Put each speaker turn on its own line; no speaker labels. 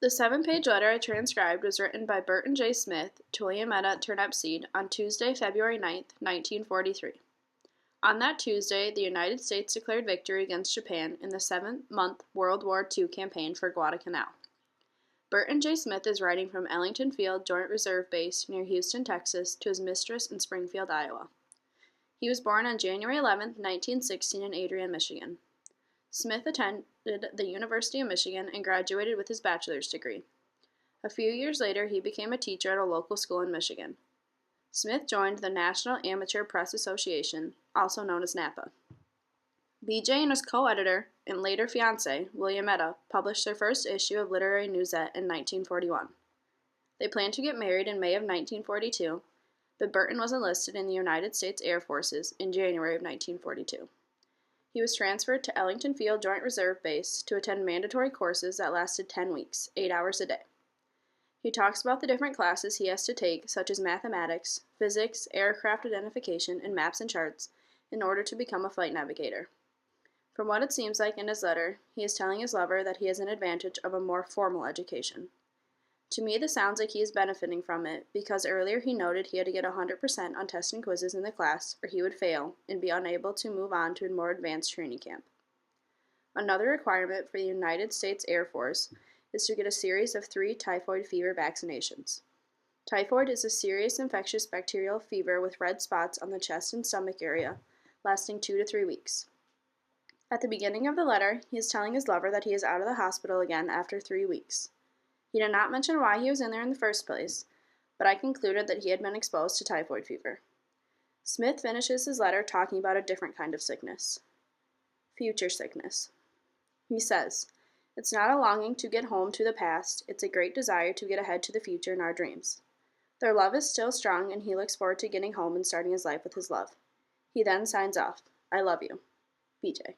The 7-page letter I transcribed was written by Burton J. Smith to Willametta Turnepseed on Tuesday, February 9, 1943. On that Tuesday, the United States declared victory against Japan in the 7-month World War II campaign for Guadalcanal. Burton J. Smith is writing from Ellington Field Joint Reserve Base near Houston, Texas, to his mistress in Springfield, Iowa. He was born on January 11, 1916 in Adrian, Michigan. Smith attended the University of Michigan and graduated with his bachelor's degree. A few years later, he became a teacher at a local school in Michigan. Smith joined the National Amateur Press Association, also known as NAPA. BJ and his co-editor and later fiancée, Willametta, published their first issue of Literary Newsette in 1941. They planned to get married in May of 1942, but Burton was enlisted in the United States Air Forces in January of 1942. He was transferred to Ellington Field Joint Reserve Base to attend mandatory courses that lasted 10 weeks, 8 hours a day. He talks about the different classes he has to take, such as mathematics, physics, aircraft identification, and maps and charts, in order to become a flight navigator. From what it seems like in his letter, he is telling his lover that he has an advantage of a more formal education. To me, this sounds like he is benefiting from it, because earlier he noted he had to get 100% on tests and quizzes in the class, or he would fail and be unable to move on to a more advanced training camp. Another requirement for the United States Air Force is to get a series of 3 typhoid fever vaccinations. Typhoid is a serious infectious bacterial fever with red spots on the chest and stomach area, lasting 2 to 3 weeks. At the beginning of the letter, he is telling his lover that he is out of the hospital again after 3 weeks. He did not mention why he was in there in the first place, but I concluded that he had been exposed to typhoid fever. Smith finishes his letter talking about a different kind of sickness. Future sickness. He says, "It's not a longing to get home to the past, it's a great desire to get ahead to the future in our dreams." Their love is still strong, and he looks forward to getting home and starting his life with his love. He then signs off, "I love you. BJ."